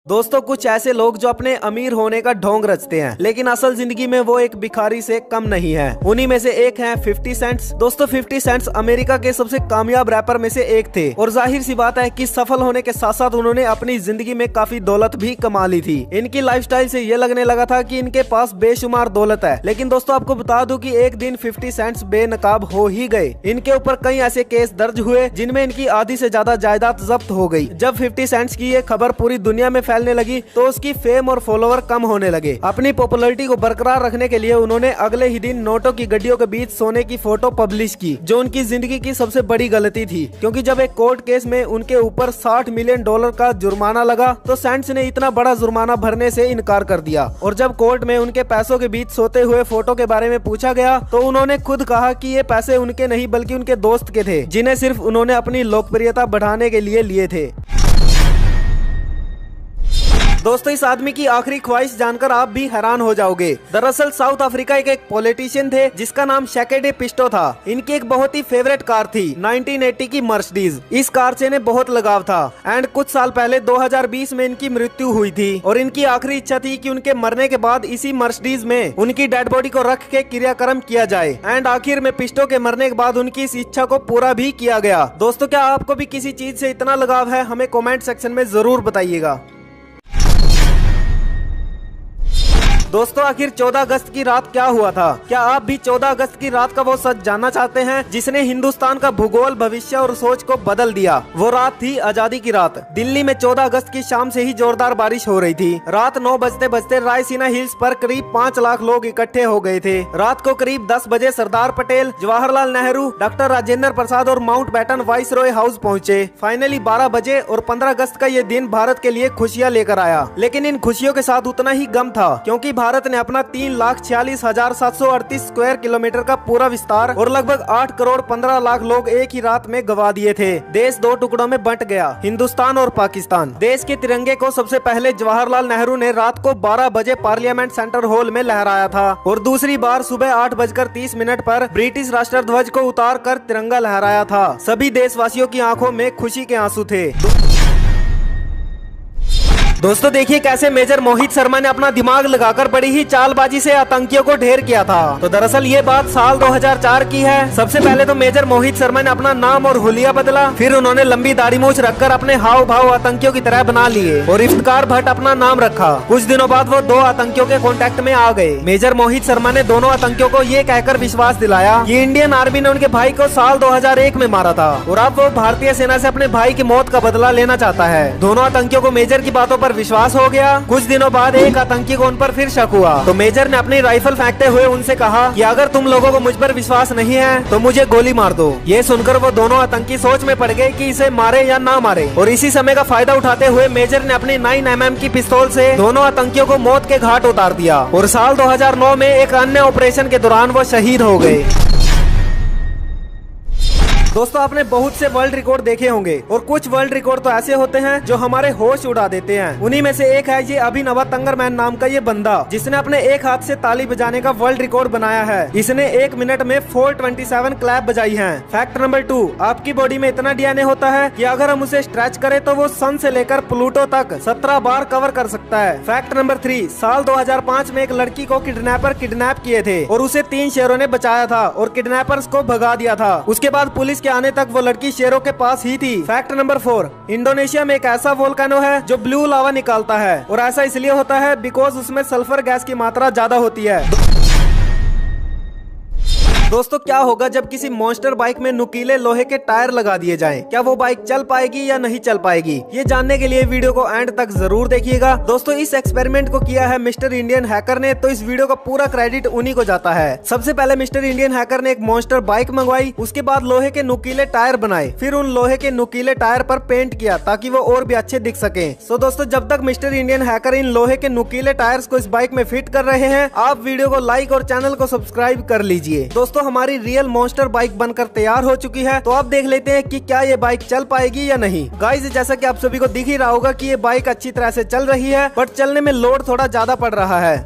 दोस्तों कुछ ऐसे लोग जो अपने अमीर होने का ढोंग रचते हैं, लेकिन असल जिंदगी में वो एक भिखारी से कम नहीं है। उन्हीं में से एक है 50 सेंट्स। दोस्तों 50 सेंट्स अमेरिका के सबसे कामयाब रैपर में से एक थे और जाहिर सी बात है कि सफल होने के साथ साथ उन्होंने अपनी जिंदगी में काफी दौलत भी कमा ली थी। इनकी लाइफस्टाइल से ये लगने लगा था कि इनके पास बेशुमार दौलत है, लेकिन दोस्तों आपको बता दूं कि एक दिन 50 सेंट्स बेनकाब हो ही गए। इनके ऊपर कई ऐसे केस दर्ज हुए जिनमें इनकी आधी से ज्यादा जायदाद जब्त हो गई। जब 50 सेंट्स की ये खबर पूरी दुनिया में फैलने लगी तो उसकी फेम और फॉलोवर कम होने लगे। अपनी पॉपुलैरिटी को बरकरार रखने के लिए उन्होंने अगले ही दिन नोटों की गड्डियों के बीच सोने की फोटो पब्लिश की, जो उनकी जिंदगी की सबसे बड़ी गलती थी, क्योंकि जब एक कोर्ट केस में उनके ऊपर $60 मिलियन का जुर्माना लगा तो सेंट्स ने इतना बड़ा जुर्माना भरने से इनकार कर दिया। और जब कोर्ट में उनके पैसों के बीच सोते हुए फोटो के बारे में पूछा गया तो उन्होंने खुद कहा कि ये पैसे उनके नहीं बल्कि उनके दोस्त के थे, जिन्हें सिर्फ उन्होंने अपनी लोकप्रियता बढ़ाने के लिए लिए थे। दोस्तों इस आदमी की आखिरी ख्वाहिश जानकर आप भी हैरान हो जाओगे। दरअसल साउथ अफ्रीका के एक पॉलिटिशियन थे जिसका नाम शैके डे पिस्टो था। इनकी एक बहुत ही फेवरेट कार थी 1980 की मर्सिडीज। इस कार से इन्हें बहुत लगाव था एंड कुछ साल पहले 2020 में इनकी मृत्यु हुई थी और इनकी आखिरी इच्छा थी कि उनके मरने के बाद इसी मर्सिडीज में उनकी डेड बॉडी को रख के क्रियाक्रम किया जाए एंड आखिर में पिस्टो के मरने के बाद उनकी इस इच्छा को पूरा भी किया गया। दोस्तों क्या आपको भी किसी चीज से इतना लगाव है? हमें कमेंट सेक्शन में जरूर बताइएगा। दोस्तों आखिर 14 अगस्त की रात क्या हुआ था? क्या आप भी 14 अगस्त की रात का वो सच जानना चाहते हैं जिसने हिंदुस्तान का भूगोल, भविष्य और सोच को बदल दिया? वो रात थी आजादी की रात। दिल्ली में 14 अगस्त की शाम से ही जोरदार बारिश हो रही थी। रात 9 बजते बजते रायसीना हिल्स पर करीब 5 लाख लोग इकट्ठे हो गए थे। रात को करीब 10 बजे सरदार पटेल, जवाहरलाल नेहरू, डॉक्टर राजेंद्र प्रसाद और माउंट बैटन वाइसरॉय हाउस पहुँचे। फाइनली 12 बजे और 15 अगस्त का ये दिन भारत के लिए खुशियाँ लेकर आया, लेकिन इन खुशियों के साथ उतना ही गम था, क्योंकि भारत ने अपना 3,46,738 स्क्वायर किलोमीटर का पूरा विस्तार और लगभग 8 करोड़ 15 लाख लोग एक ही रात में गवा दिए थे। देश 2 टुकड़ों में बंट गया, हिंदुस्तान और पाकिस्तान। देश के तिरंगे को सबसे पहले जवाहरलाल नेहरू ने रात को 12 बजे पार्लियामेंट सेंटर हॉल में लहराया था और दूसरी बार सुबह 8:30 पर ब्रिटिश राष्ट्रध्वज को उतार कर तिरंगा लहराया था। सभी देशवासियों की आंखों में खुशी के आंसू थे। दोस्तों देखिए कैसे मेजर मोहित शर्मा ने अपना दिमाग लगाकर बड़ी ही चालबाजी से आतंकियों को ढेर किया था। तो दरअसल ये बात साल 2004 की है। सबसे पहले तो मेजर मोहित शर्मा ने अपना नाम और हुलिया बदला, फिर उन्होंने लंबी दाढ़ी मूछ रखकर अपने हाव भाव आतंकियों की तरह बना लिए और इफ्तिकार भट्ट अपना नाम रखा। कुछ दिनों बाद वो 2 आतंकियों के कॉन्टेक्ट में आ गए। मेजर मोहित शर्मा ने दोनों आतंकियों को ये कहकर विश्वास दिलाया कि इंडियन आर्मी ने उनके भाई को साल 2001 में मारा था और अब वो भारतीय सेना से अपने भाई की मौत का बदला लेना चाहता है। दोनों आतंकियों को मेजर की बातों पर विश्वास हो गया। कुछ दिनों बाद एक आतंकी को उन पर फिर शक हुआ तो मेजर ने अपनी राइफल फेंकते हुए उनसे कहा कि अगर तुम लोगों को मुझ पर विश्वास नहीं है तो मुझे गोली मार दो। ये सुनकर वो दोनों आतंकी सोच में पड़ गए कि इसे मारे या ना मारे, और इसी समय का फायदा उठाते हुए मेजर ने अपनी 9mm की पिस्तौल से दोनों आतंकियों को मौत के घाट उतार दिया और साल 2009 में एक अन्य ऑपरेशन के दौरान वो शहीद हो गए। दोस्तों आपने बहुत से वर्ल्ड रिकॉर्ड देखे होंगे और कुछ वर्ल्ड रिकॉर्ड तो ऐसे होते हैं जो हमारे होश उड़ा देते हैं। उन्हीं में से एक है ये अभिनव तंगरमैन नाम का ये बंदा, जिसने अपने एक हाथ से ताली बजाने का वर्ल्ड रिकॉर्ड बनाया है। इसने 1 मिनट में 427 क्लैप बजाई हैं। फैक्ट नंबर 2, आपकी बॉडी में इतना डीएनए होता है कि अगर हम उसे स्ट्रेच करें तो वो सन से लेकर प्लूटो तक 17 बार कवर कर सकता है। फैक्ट नंबर 3, साल 2005 में एक लड़की को किडनैपर किडनैप किए थे और उसे 3 शेरों ने बचाया था और किडनैपर्स को भगा दिया था। उसके बाद पुलिस के आने तक वो लड़की शेरों के पास ही थी। फैक्ट नंबर 4, इंडोनेशिया में एक ऐसा वोल्केनो है जो ब्लू लावा निकालता है और ऐसा इसलिए होता है बिकॉज उसमें सल्फर गैस की मात्रा ज्यादा होती है। दोस्तों क्या होगा जब किसी मॉन्स्टर बाइक में नुकीले लोहे के टायर लगा दिए जाएं? क्या वो बाइक चल पाएगी या नहीं चल पाएगी? ये जानने के लिए वीडियो को एंड तक जरूर देखिएगा। दोस्तों इस एक्सपेरिमेंट को किया है मिस्टर इंडियन हैकर ने, तो इस वीडियो का पूरा क्रेडिट उन्हीं को जाता है। सबसे पहले मिस्टर इंडियन हैकर ने एक मॉन्स्टर बाइक मंगवाई, उसके बाद लोहे के नुकीले टायर बनाए, फिर उन लोहे के नुकीले टायर पर पेंट किया ताकि वो और भी अच्छे दिख सके। सो दोस्तों जब तक मिस्टर इंडियन हैकर इन लोहे के नुकीले टायर्स को इस बाइक में फिट कर रहे हैं, आप वीडियो को लाइक और चैनल को सब्सक्राइब कर लीजिए। दोस्तों हमारी रियल मॉन्स्टर बाइक बनकर तैयार हो चुकी है, तो अब देख लेते हैं कि क्या ये बाइक चल पाएगी या नहीं। गाइस जैसा कि आप सभी को दिख ही रहा होगा कि ये बाइक अच्छी तरह से चल रही है, बट चलने में लोड थोड़ा ज्यादा पड़ रहा है।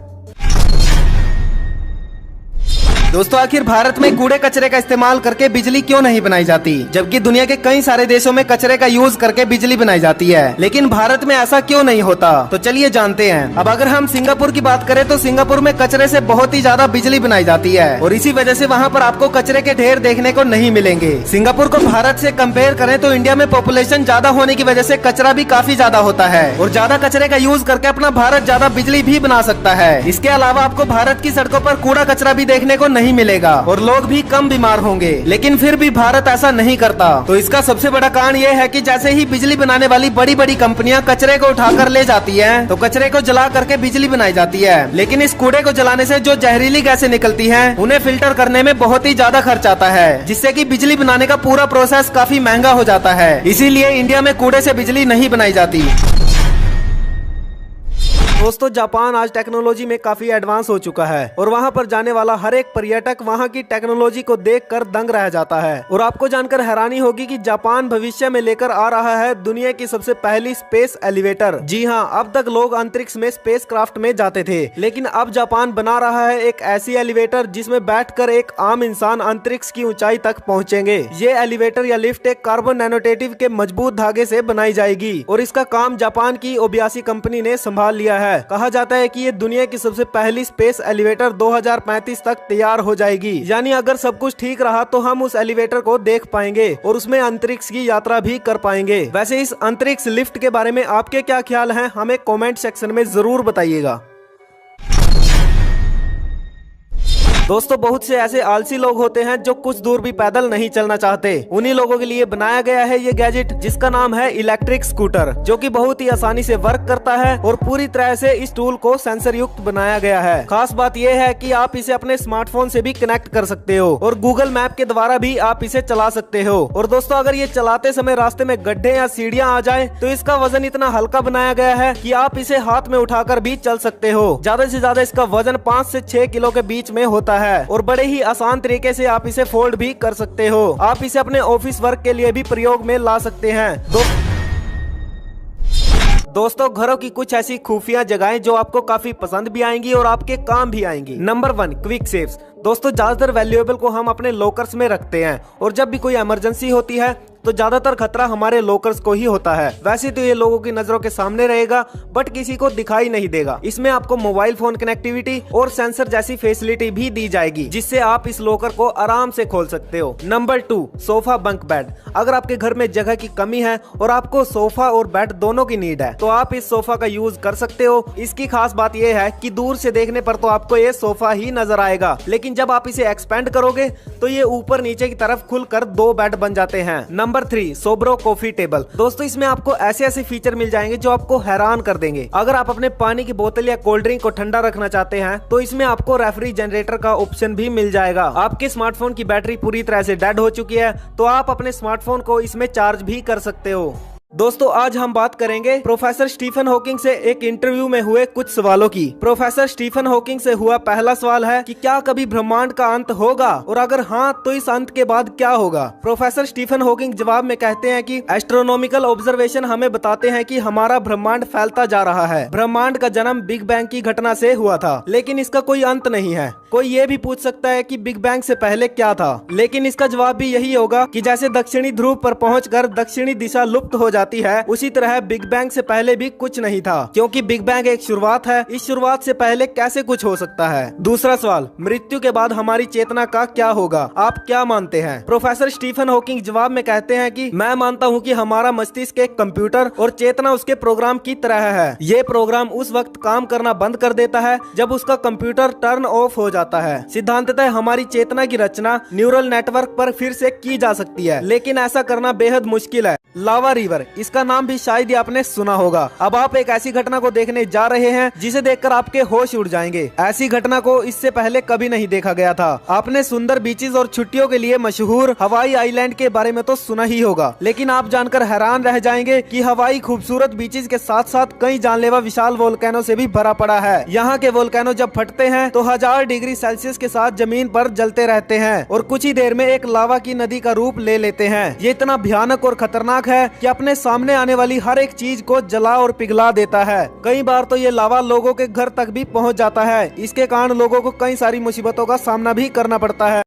दोस्तों आखिर भारत में कूड़े कचरे का इस्तेमाल करके बिजली क्यों नहीं बनाई जाती, जबकि दुनिया के कई सारे देशों में कचरे का यूज करके बिजली बनाई जाती है, लेकिन भारत में ऐसा क्यों नहीं होता? तो चलिए जानते हैं। अब अगर हम सिंगापुर की बात करें तो सिंगापुर में कचरे से बहुत ही ज्यादा बिजली बनाई जाती है और इसी वजह से वहाँ पर आपको कचरे के ढेर देखने को नहीं मिलेंगे। सिंगापुर को भारत से कंपेयर करें तो इंडिया में पॉपुलेशन ज्यादा होने की वजह से कचरा भी काफी ज्यादा होता है और ज्यादा कचरे का यूज करके अपना भारत ज्यादा बिजली भी बना सकता है। इसके अलावा आपको भारत की सड़कों पर कूड़ा कचरा भी देखने को नहीं मिलेगा और लोग भी कम बीमार होंगे, लेकिन फिर भी भारत ऐसा नहीं करता। तो इसका सबसे बड़ा कारण ये है कि जैसे ही बिजली बनाने वाली बड़ी बड़ी कंपनियां कचरे को उठाकर ले जाती हैं, तो कचरे को जला करके बिजली बनाई जाती है, लेकिन इस कूड़े को जलाने से जो जहरीली गैसें निकलती हैं, उन्हें फिल्टर करने में बहुत ही ज्यादा खर्च आता है, जिससे कि बिजली बनाने का पूरा प्रोसेस काफी महंगा हो जाता है। इसीलिए इंडिया में कूड़े से बिजली नहीं बनाई जाती। दोस्तों जापान आज टेक्नोलॉजी में काफी एडवांस हो चुका है और वहां पर जाने वाला हर एक पर्यटक वहां की टेक्नोलॉजी को देखकर दंग रह जाता है। और आपको जानकर हैरानी होगी कि जापान भविष्य में लेकर आ रहा है दुनिया की सबसे पहली स्पेस एलिवेटर। जी हां, अब तक लोग अंतरिक्ष में स्पेस क्राफ्ट में जाते थे, लेकिन अब जापान बना रहा है एक ऐसी एलिवेटर जिसमें बैठकर एक आम इंसान अंतरिक्ष की ऊंचाई तक पहुंचेंगे। ये एलिवेटर या लिफ्ट एक कार्बन नैनोटेटिव के मजबूत धागे से बनाई जाएगी और इसका काम जापान की ओबियासी कंपनी ने संभाल लिया है। कहा जाता है कि ये दुनिया की सबसे पहली स्पेस एलिवेटर 2035 तक तैयार हो जाएगी, यानी अगर सब कुछ ठीक रहा तो हम उस एलिवेटर को देख पाएंगे और उसमें अंतरिक्ष की यात्रा भी कर पाएंगे। वैसे इस अंतरिक्ष लिफ्ट के बारे में आपके क्या ख्याल हैं, हमें कमेंट सेक्शन में जरूर बताइएगा। दोस्तों बहुत से ऐसे आलसी लोग होते हैं जो कुछ दूर भी पैदल नहीं चलना चाहते। उन्हीं लोगों के लिए बनाया गया है ये गैजेट जिसका नाम है इलेक्ट्रिक स्कूटर, जो कि बहुत ही आसानी से वर्क करता है और पूरी तरह से इस टूल को सेंसर युक्त बनाया गया है। खास बात यह है कि आप इसे अपने स्मार्टफोन से भी कनेक्ट कर सकते हो और गूगल मैप के द्वारा भी आप इसे चला सकते हो। और दोस्तों अगर ये चलाते समय रास्ते में गड्ढे या सीढ़ियां आ जाए तो इसका वजन इतना हल्का बनाया गया है कि आप इसे हाथ में उठाकर भी चल सकते हो। ज्यादा से ज्यादा इसका वजन 5 से 6 किलो के बीच में होता है और बड़े ही आसान तरीके से आप इसे फोल्ड भी कर सकते हो। आप इसे अपने ऑफिस वर्क के लिए भी प्रयोग में ला सकते हैं। दोस्तों घरों की कुछ ऐसी खुफिया जगहें जो आपको काफी पसंद भी आएंगी और आपके काम भी आएंगी। Number 1, quick safes. दोस्तों ज्यादातर वैल्यूएबल को हम अपने लॉकर्स में रखते हैं और जब भी कोई इमरजेंसी होती है तो ज्यादातर खतरा हमारे लॉकर्स को ही होता है। वैसे तो ये लोगों की नजरों के सामने रहेगा बट किसी को दिखाई नहीं देगा। इसमें आपको मोबाइल फोन कनेक्टिविटी और सेंसर जैसी फैसिलिटी भी दी जाएगी जिससे आप इस लॉकर को आराम से खोल सकते हो। Number 2, sofa bunk bed. अगर आपके घर में जगह की कमी है और आपको सोफा और बेड दोनों की नीड है तो आप इस सोफा का यूज कर सकते हो। इसकी खास बात यह है कि दूर से देखने पर तो आपको ये सोफा ही नजर आएगा, लेकिन जब आप इसे एक्सपेंड करोगे तो ये ऊपर नीचे की तरफ खुलकर 2 बेड बन जाते हैं। Number 3, Sobro coffee table. दोस्तों इसमें आपको ऐसे ऐसे फीचर मिल जाएंगे जो आपको हैरान कर देंगे। अगर आप अपने पानी की बोतल या कोल्ड ड्रिंक को ठंडा रखना चाहते हैं तो इसमें आपको रेफ्रिजरेटर का ऑप्शन भी मिल जाएगा। आपके स्मार्टफोन की बैटरी पूरी तरह से डेड हो चुकी है तो आप अपने स्मार्टफोन को इसमें चार्ज भी कर सकते हो। दोस्तों आज हम बात करेंगे प्रोफेसर स्टीफन हॉकिंग से एक इंटरव्यू में हुए कुछ सवालों की। प्रोफेसर स्टीफन हॉकिंग से हुआ पहला सवाल है कि क्या कभी ब्रह्मांड का अंत होगा और अगर हाँ तो इस अंत के बाद क्या होगा। प्रोफेसर स्टीफन हॉकिंग जवाब में कहते हैं कि एस्ट्रोनॉमिकल ऑब्जर्वेशन हमें बताते हैं कि हमारा ब्रह्मांड फैलता जा रहा है। ब्रह्मांड का जन्म बिग बैंग की घटना से हुआ था, लेकिन इसका कोई अंत नहीं है। कोई ये भी पूछ सकता है कि बिग बैंग से पहले क्या था, लेकिन इसका जवाब भी यही होगा कि जैसे दक्षिणी ध्रुव पर पहुंचकर दक्षिणी दिशा लुप्त हो जाती है, उसी तरह बिग बैंग से पहले भी कुछ नहीं था, क्योंकि बिग बैंग एक शुरुआत है। इस शुरुआत से पहले कैसे कुछ हो सकता है। दूसरा सवाल, मृत्यु के बाद हमारी चेतना का क्या होगा, आप क्या मानते हैं। प्रोफेसर स्टीफन हॉकिंग जवाब में कहते हैं कि मैं मानता हूं कि हमारा मस्तिष्क एक कंप्यूटर और चेतना उसके प्रोग्राम की तरह है। ये प्रोग्राम उस वक्त काम करना बंद कर देता है जब उसका कंप्यूटर टर्न ऑफ हो जाता है। सिद्धांततः हमारी चेतना की रचना न्यूरल नेटवर्क पर फिर से की जा सकती है, लेकिन ऐसा करना बेहद मुश्किल है। लावा रिवर, इसका नाम भी शायद ही आपने सुना होगा। अब आप एक ऐसी घटना को देखने जा रहे हैं जिसे देखकर आपके होश उड़ जाएंगे। ऐसी घटना को इससे पहले कभी नहीं देखा गया था। आपने सुंदर बीचेस और छुट्टियों के लिए मशहूर हवाई आइलैंड के बारे में तो सुना ही होगा, लेकिन आप जानकर हैरान रह जाएंगे कि हवाई खूबसूरत बीचेस के साथ साथ कई जानलेवा विशाल वोल्केनो से भी भरा पड़ा है। यहाँ के वोल्केनो जब फटते हैं तो 1000 डिग्री सेल्सियस के साथ जमीन पर जलते रहते हैं और कुछ ही देर में एक लावा की नदी का रूप ले लेते हैं। ये इतना भयानक और खतरनाक है कि अपने सामने आने वाली हर एक चीज को जला और पिघला देता है। कई बार तो ये लावा लोगों के घर तक भी पहुंच जाता है। इसके कारण लोगों को कई सारी मुसीबतों का सामना भी करना पड़ता है।